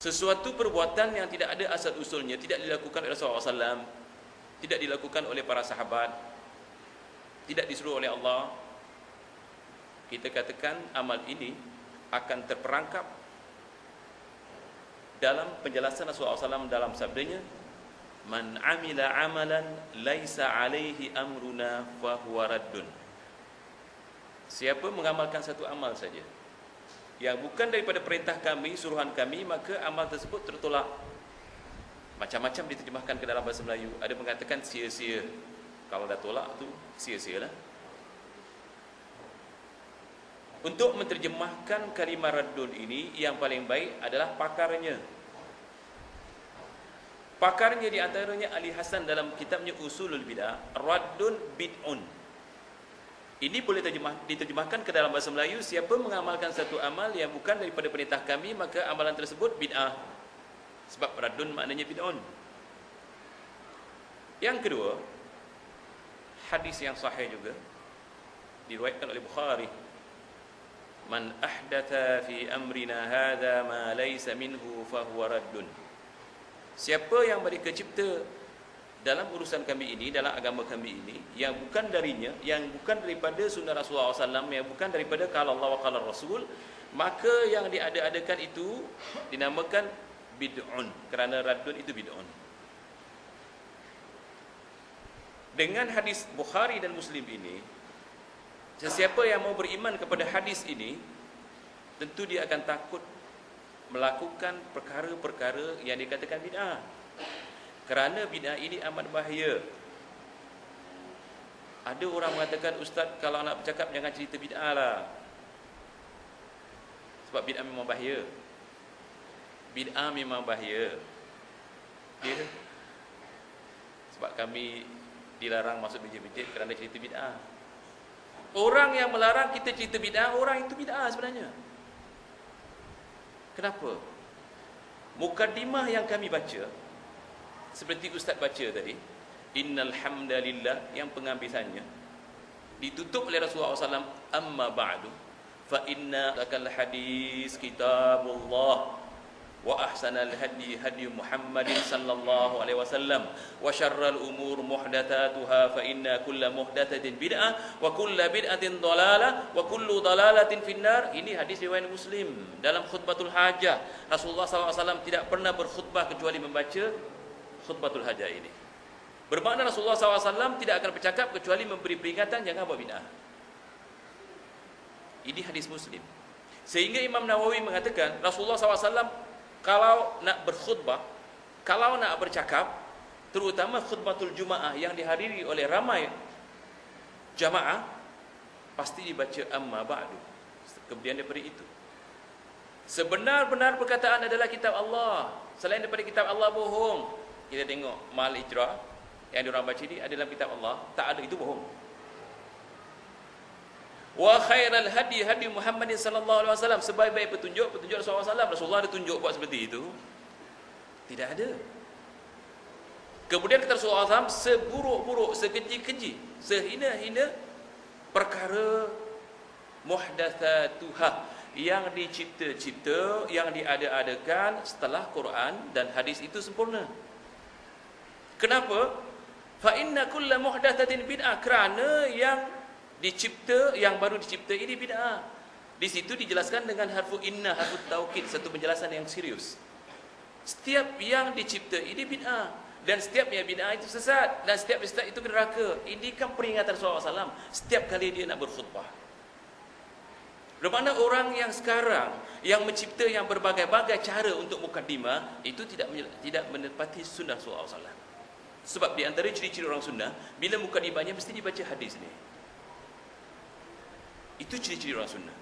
Sesuatu perbuatan yang tidak ada asal usulnya, tidak dilakukan oleh Rasulullah SAW, tidak dilakukan oleh para sahabat, tidak disuruh oleh Allah, kita katakan amal ini akan terperangkap dalam penjelasan Rasulullah SAW dalam sabdanya, man amila amalan laisa alaihi amruna fahuwa raddun. Siapa mengamalkan satu amal saja yang bukan daripada perintah kami, suruhan kami, maka amal tersebut tertolak. Macam-macam diterjemahkan ke dalam bahasa Melayu. Ada mengatakan sia-sia. Kalau dah tolak tu sia-sialah. Untuk menterjemahkan kalimah raddun ini, yang paling baik adalah pakarnya. Pakarnya di antaranya Ali Hasan dalam kitabnya Usulul Bidah, raddun bid'un. Ini boleh diterjemahkan ke dalam bahasa Melayu, siapa mengamalkan satu amal yang bukan daripada perintah kami, maka amalan tersebut bid'ah. Sebab raddun maknanya bid'un. Yang kedua, hadis yang sahih juga diriwayatkan oleh Bukhari, man ahdatha fi amrina hadha ma laysa minhu fahuwa raddun. Siapa yang mereka cipta dalam urusan kami ini, dalam agama kami ini, yang bukan darinya, yang bukan daripada sunnah Rasulullah SAW, yang bukan daripada qala Allah wa qala Rasul, maka yang diada-adakan itu dinamakan bid'un, kerana raddun itu bid'un. Dengan hadis Bukhari dan Muslim ini, sesiapa yang mau beriman kepada hadis ini, tentu dia akan takut melakukan perkara-perkara yang dikatakan bid'ah. Kerana bid'ah ini amat bahaya. Ada orang mengatakan, ustaz, kalau nak bercakap jangan cerita bid'ah lah, sebab bid'ah memang bahaya. Bid'ah memang bahaya, ya? Sebab kami dilarang masuk masjid-masjid kerana cerita bid'ah. Orang yang melarang kita cerita bid'ah, orang itu bid'ah sebenarnya. Kenapa? Mukaddimah yang kami baca, seperti ustaz baca tadi, innal hamdalillah, yang pengambisannya ditutup oleh Rasulullah SAW, amma ba'du fa inna lakal hadis kitabullah wa ahsanal hadi hadi Muhammadin sallallahu alaihi wasallam wa syarrul umur muhdatsatuha fa inna kulla muhdatsatin bid'ah wa kulla bid'atin dhalalah wa kullu dhalalatin finnar. Ini hadis riwayat Muslim dalam khutbatul hajah. Rasulullah SAW tidak pernah berkhutbah kecuali membaca khutbatul hajah ini. Bermakna Rasulullah SAW tidak akan bercakap kecuali memberi peringatan jangan buat bid'ah. Ini hadis Muslim. Sehingga Imam Nawawi mengatakan Rasulullah SAW kalau nak berkhutbah, kalau nak bercakap, terutama khutbatul Jumaah yang dihadiri oleh ramai jamaah, pasti dibaca amma ba'du. Kemudian daripada itu, sebenar-benar perkataan adalah kitab Allah. Selain daripada kitab Allah, bohong. Kita tengok Mahal Ijra yang diorang baca ini ada dalam kitab Allah, tak ada, itu bohong. Wa khairal hadi hadi Muhammadin sallallahu alaihi wasallam, sebaik-baik petunjuk Rasulullah SAW. Rasulullah ada tunjuk buat seperti itu? Tidak ada. Kemudian kata Rasulullah SAW, seburuk-buruk, sekeji-keji, sehina-hina perkara muhdatsatuha, yang dicipta-cipta, yang diada-adakan setelah Quran dan hadis itu sempurna. Kenapa? Fa inna kulla muhdatsatin bid'ah, kerana yang dicipta, yang baru dicipta ini bid'ah. Di situ dijelaskan dengan harfu inna, harfu taukid, satu penjelasan yang serius. Setiap yang dicipta ini bid'ah, dan setiap yang bid'ah itu sesat, dan setiap sesat itu ke neraka. Ini kan peringatan Rasulullah SAW setiap kali dia nak berkhutbah. Bermakna orang yang sekarang yang mencipta yang berbagai-bagai cara untuk mukaddimah itu tidak menepati sunnah Rasulullah SAW. Sebab di antara ciri-ciri orang sunnah, bila mukaddimahnya mesti dibaca hadis ni. Itu ciri-ciri orang sunnah.